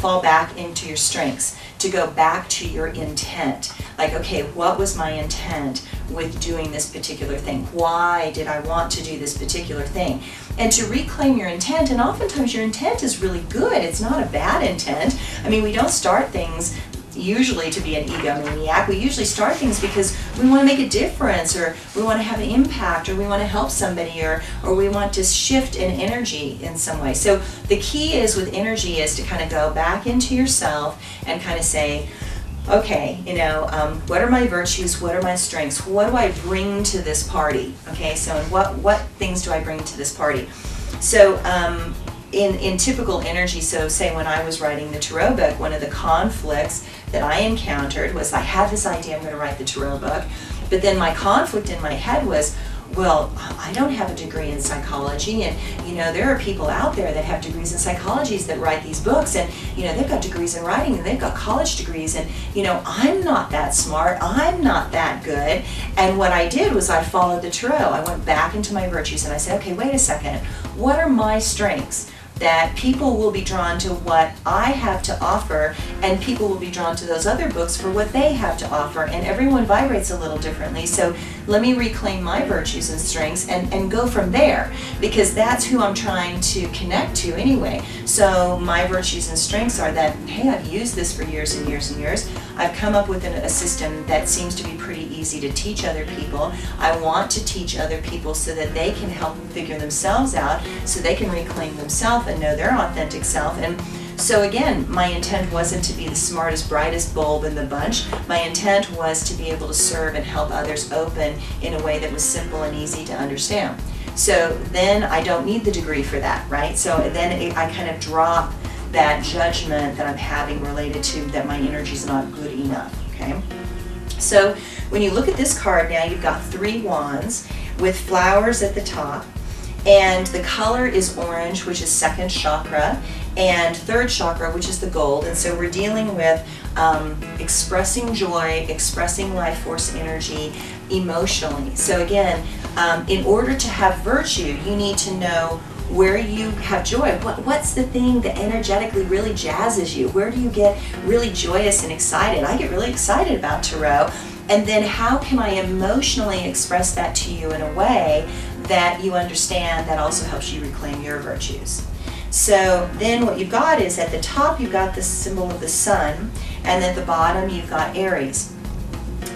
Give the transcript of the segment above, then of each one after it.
fall back into your strengths, to go back to your intent. Like, okay, what was my intent with doing this particular thing? Why did I want to do this particular thing? And to reclaim your intent, and oftentimes your intent is really good. It's not a bad intent. I mean, we don't start things usually to be an egomaniac. We usually start things because we want to make a difference, or we want to have an impact, or we want to help somebody, or we want to shift an energy in some way. So the key is with energy is to kind of go back into yourself and kind of say, okay, you know, what are my virtues? What are my strengths? What do I bring to this party? Okay, so what things do I bring to this party? So in typical energy, so say when I was writing the tarot book, one of the conflicts that I encountered was I had this idea, I'm going to write the tarot book, but then my conflict in my head was, well, I don't have a degree in psychology, and you know, there are people out there that have degrees in psychology that write these books, and you know, they've got degrees in writing, and they've got college degrees, and you know, I'm not that smart, I'm not that good. And what I did was I followed the tarot. I went back into my virtues and I said, okay, wait a second, what are my strengths? That people will be drawn to what I have to offer, and people will be drawn to those other books for what they have to offer, and everyone vibrates a little differently. So let me reclaim my virtues and strengths and go from there, because that's who I'm trying to connect to anyway. So my virtues and strengths are that, hey, I've used this for years and years and years. I've come up with a system that seems to be pretty easy to teach other people. I want to teach other people so that they can help figure themselves out, so they can reclaim themselves and know their authentic self. And so again, my intent wasn't to be the smartest, brightest bulb in the bunch. My intent was to be able to serve and help others open in a way that was simple and easy to understand. So then I don't need the degree for that, right? So then I kind of drop that judgment that I'm having related to that my energy is not good enough, okay? So when you look at this card now, you've got 3 wands with flowers at the top, and the color is orange, which is 2nd chakra, and 3rd chakra, which is the gold. And so we're dealing with expressing joy, expressing life force energy emotionally. So again, in order to have virtue, you need to know where you have joy. What's the thing that energetically really jazzes you? Where do you get really joyous and excited? I get really excited about tarot. And then how can I emotionally express that to you in a way that you understand that also helps you reclaim your virtues? So then what you've got is at the top you've got the symbol of the sun, and at the bottom you've got Aries.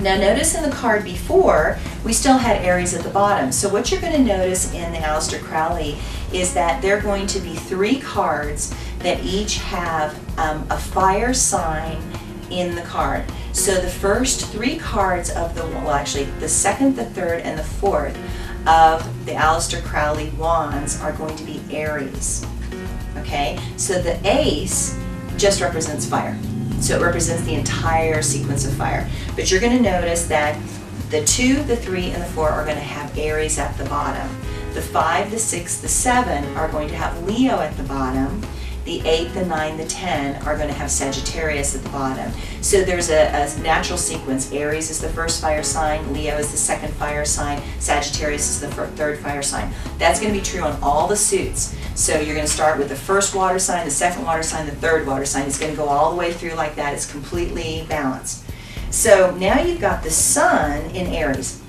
Now notice in the card before, we still had Aries at the bottom. So what you're going to notice in the Aleister Crowley is that there are going to be 3 cards that each have a fire sign in the card. So the first 3 cards of the, well actually the 2nd, the 3rd, and the 4th of the Aleister Crowley wands are going to be Aries. Okay, so the ace just represents fire. So it represents the entire sequence of fire. But you're going to notice that the 2, the 3, and the 4 are going to have Aries at the bottom. The 5, the 6, the 7 are going to have Leo at the bottom. The 8, the 9, the 10 are going to have Sagittarius at the bottom. So there's a natural sequence. Aries is the first fire sign, Leo is the second fire sign, Sagittarius is the third fire sign. That's going to be true on all the suits. So you're going to start with the first water sign, the second water sign, the third water sign. It's going to go all the way through like that. It's completely balanced. So now you've got the sun in Aries.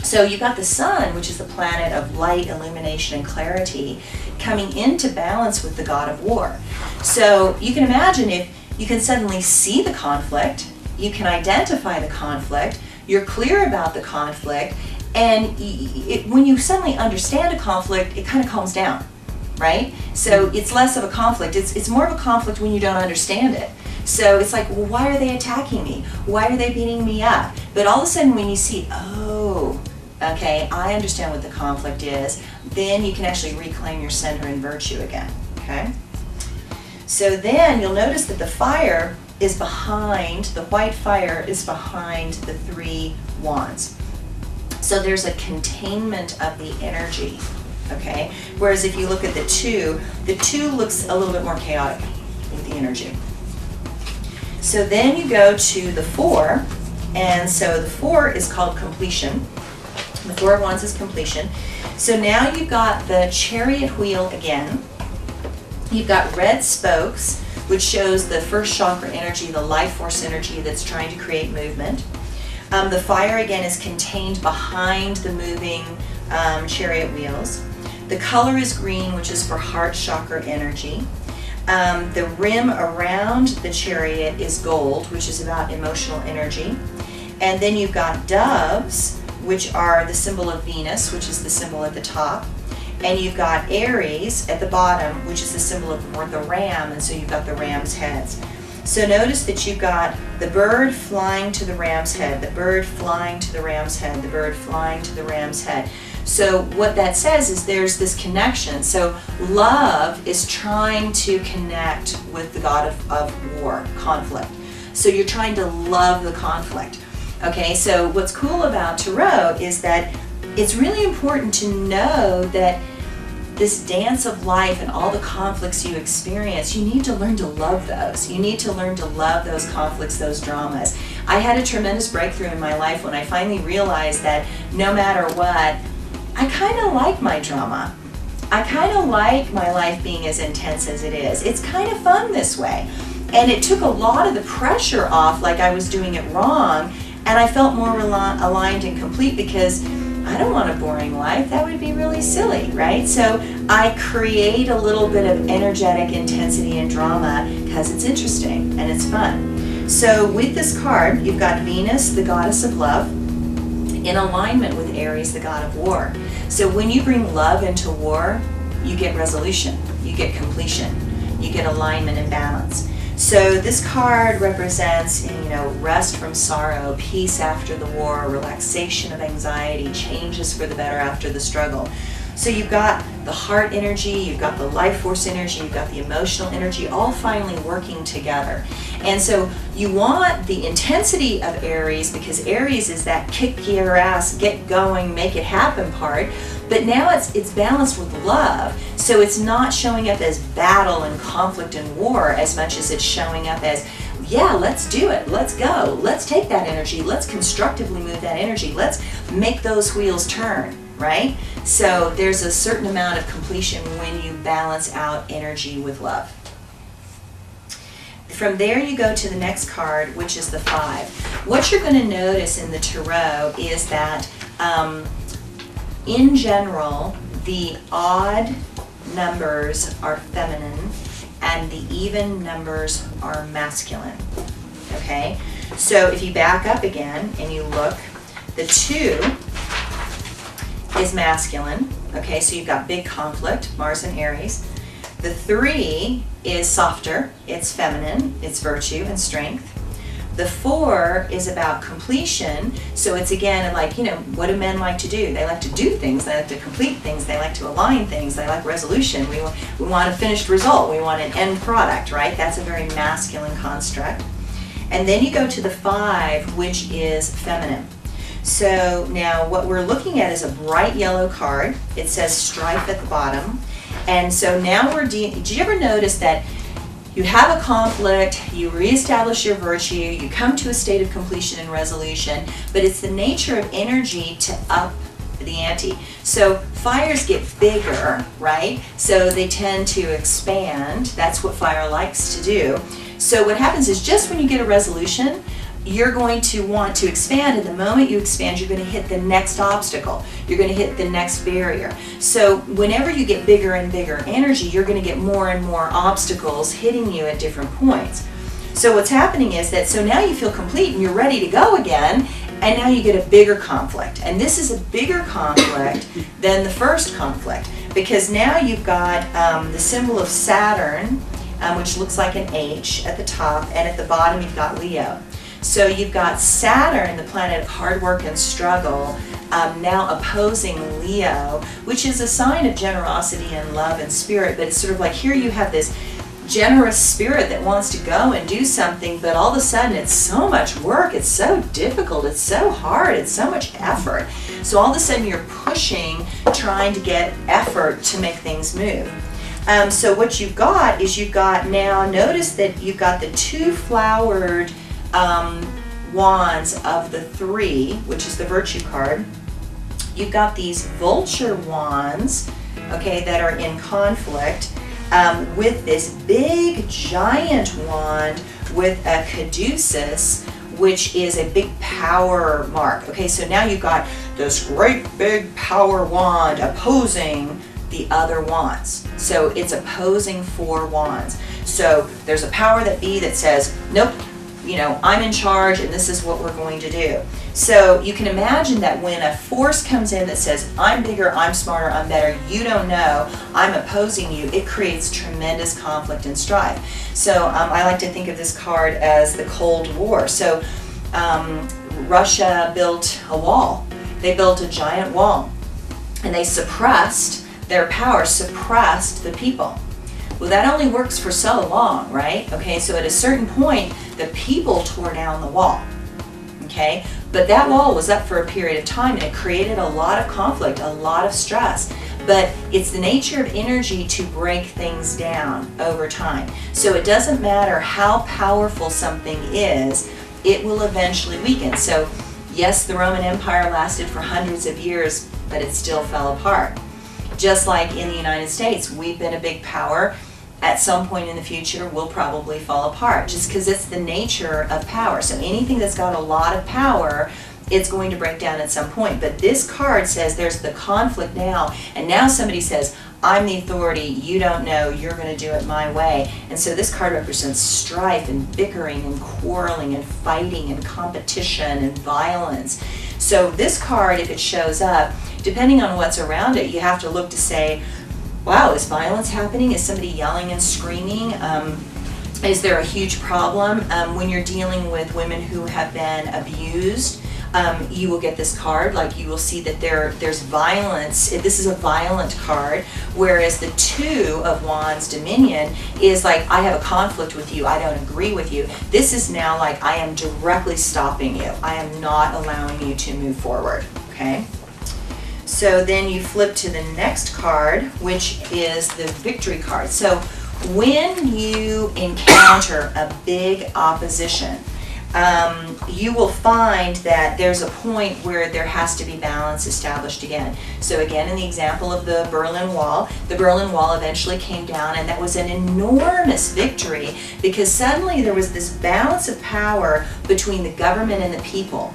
So you've got the sun, which is the planet of light, illumination, and clarity, coming into balance with the god of war. So you can imagine if you can suddenly see the conflict, you can identify the conflict, you're clear about the conflict, and when you suddenly understand a conflict, it kind of calms down, right? So it's less of a conflict. It's more of a conflict when you don't understand it. So it's like, well, why are they attacking me? Why are they beating me up? But all of a sudden when you see, oh, okay, I understand what the conflict is, then you can actually reclaim your center and virtue again, okay? So then you'll notice that the fire is behind, the white fire is behind the 3 wands. So there's a containment of the energy, okay? Whereas if you look at the 2 looks a little bit more chaotic with the energy. So then you go to the 4, and so the 4 is called completion. The 4 of Wands is completion. So now you've got the chariot wheel again. You've got red spokes which shows the first chakra energy, the life force energy that's trying to create movement. The fire again is contained behind the moving chariot wheels. The color is green, which is for heart chakra energy. The rim around the chariot is gold, which is about emotional energy. And then you've got doves, which are the symbol of Venus, which is the symbol at the top. And you've got Aries at the bottom, which is the symbol of the ram, and so you've got the ram's heads. So notice that you've got the bird flying to the ram's head, the bird flying to the ram's head, the bird flying to the ram's head. So what that says is there's this connection. So love is trying to connect with the god of war, conflict. So you're trying to love the conflict. Okay, so what's cool about Tarot is that it's really important to know that this dance of life and all the conflicts you experience, you need to learn to love those. You need to learn to love those conflicts, those dramas. I had a tremendous breakthrough in my life when I finally realized that no matter what, I kind of like my drama. I kind of like my life being as intense as it is. It's kind of fun this way. And it took a lot of the pressure off, like I was doing it wrong, and I felt more aligned and complete because I don't want a boring life. That would be really silly, right? So I create a little bit of energetic intensity and drama because it's interesting and it's fun. So with this card, you've got Venus, the goddess of love, in alignment with Aries, the god of war. So when you bring love into war, you get resolution, you get completion, you get alignment and balance. So this card represents, rest from sorrow, peace after the war, relaxation of anxiety, changes for the better after the struggle. So you've got the heart energy, you've got the life force energy, you've got the emotional energy, all finally working together. And so you want the intensity of Aries, because Aries is that kick your ass, get going, make it happen part. But now it's balanced with love. So it's not showing up as battle and conflict and war as much as it's showing up as, yeah, let's do it, let's go, let's take that energy, let's constructively move that energy, let's make those wheels turn, right? So there's a certain amount of completion when you balance out energy with love. From there you go to the next card, which is the 5. What you're going to notice in the Tarot is that in general, the odd numbers are feminine and the even numbers are masculine. Okay? So if you back up again and you look, the 2 is masculine. Okay, so you've got big conflict, Mars and Aries. The 3 is softer, it's feminine, it's virtue and strength. The 4 is about completion, so it's again like, what do men like to do? They like to do things, they like to complete things, they like to align things, they like resolution. We want a finished result, we want an end product, right? That's a very masculine construct. And then you go to the 5, which is feminine. So now what we're looking at is a bright yellow card. It says strife at the bottom. And so now did you ever notice that you have a conflict, you reestablish your virtue, you come to a state of completion and resolution, but it's the nature of energy to up the ante. So fires get bigger, right? So they tend to expand. That's what fire likes to do. So what happens is just when you get a resolution, you're going to want to expand, and the moment you expand, you're going to hit the next obstacle. You're going to hit the next barrier. So whenever you get bigger and bigger energy, you're going to get more and more obstacles hitting you at different points. So what's happening is that, so now you feel complete and you're ready to go again, and now you get a bigger conflict. And this is a bigger conflict than the first conflict, because now you've got the symbol of Saturn, which looks like an H at the top, and at the bottom you've got Leo. So you've got Saturn, the planet of hard work and struggle, now opposing Leo, which is a sign of generosity and love and spirit. But it's sort of like here you have this generous spirit that wants to go and do something, but all of a sudden it's so much work, it's so difficult, it's so hard, it's so much effort. So all of a sudden you're pushing, trying to get effort to make things move. So what you've got is now, notice that you've got the 2 flowered wands of the 3, which is the virtue card. You've got these vulture wands, okay, that are in conflict. with this big giant wand with a caduceus, which is a big power mark. Okay, so now you've got this great big power wand opposing the other wands. So it's opposing 4 wands. So there's a power that be that says, nope, you know, I'm in charge and this is what we're going to do. So you can imagine that when a force comes in that says, I'm bigger, I'm smarter, I'm better, you don't know, I'm opposing you, it creates tremendous conflict and strife. So I like to think of this card as the Cold War. So Russia built a wall. They built a giant wall and they suppressed their power, suppressed the people. Well, that only works for so long, right? Okay, so at a certain point, the people tore down the wall, okay? But that wall was up for a period of time and it created a lot of conflict, a lot of stress. But it's the nature of energy to break things down over time. So it doesn't matter how powerful something is, it will eventually weaken. So yes, the Roman Empire lasted for hundreds of years, but it still fell apart. Just like in the United States, we've been a big power. At some point in the future, we'll probably fall apart just because it's the nature of power. So anything that's got a lot of power, it's going to break down at some point. But this card says there's the conflict now, and now somebody says, I'm the authority, you don't know, you're going to do it my way. And so this card represents strife and bickering and quarreling and fighting and competition and violence. So this card, if it shows up, depending on what's around it, you have to look to say, wow, is violence happening? Is somebody yelling and screaming? Is there a huge problem? When you're dealing with women who have been abused, you will get this card, like you will see that there's violence. This is a violent card, whereas the 2 of Wands, Dominion, is like, I have a conflict with you, I don't agree with you. This is now like, I am directly stopping you. I am not allowing you to move forward, okay? So then you flip to the next card, which is the Victory card. So when you encounter a big opposition, you will find that there's a point where there has to be balance established again. So again, in the example of the Berlin Wall eventually came down, and that was an enormous victory because suddenly there was this balance of power between the government and the people.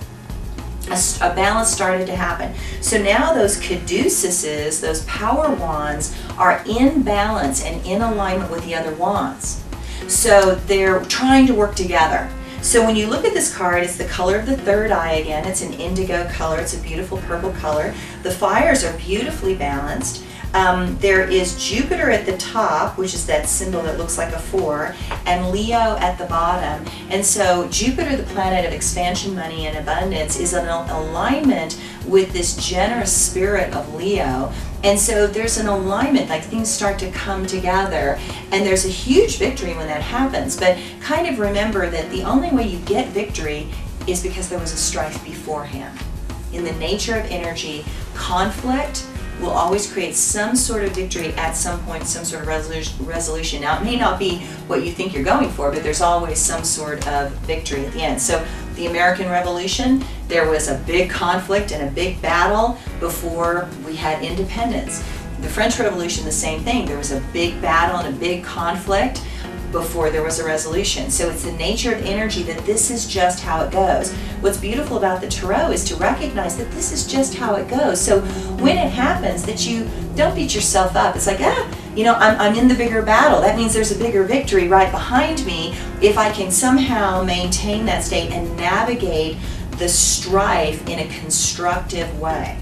A balance started to happen. So now those caduceuses, those power wands, are in balance and in alignment with the other wands. So they're trying to work together. So when you look at this card, it's the color of the third eye again. It's an indigo color. It's a beautiful purple color. The fires are beautifully balanced. There is Jupiter at the top, which is that symbol that looks like a 4, and Leo at the bottom. And so Jupiter, the planet of expansion, money, and abundance, is in alignment with this generous spirit of Leo. And so there's an alignment, like things start to come together, and there's a huge victory when that happens. But kind of remember that the only way you get victory is because there was a strife beforehand. In the nature of energy, conflict will always create some sort of victory at some point, some sort of resolution. Now, it may not be what you think you're going for, but there's always some sort of victory at the end. So the American Revolution, there was a big conflict and a big battle before we had independence. The French Revolution, the same thing. There was a big battle and a big conflict before there was a resolution. So it's the nature of energy that this is just how it goes. What's beautiful about the Tarot is to recognize that this is just how it goes. So when it happens, that you don't beat yourself up. It's like, you know, I'm in the bigger battle. That means there's a bigger victory right behind me if I can somehow maintain that state and navigate the strife in a constructive way.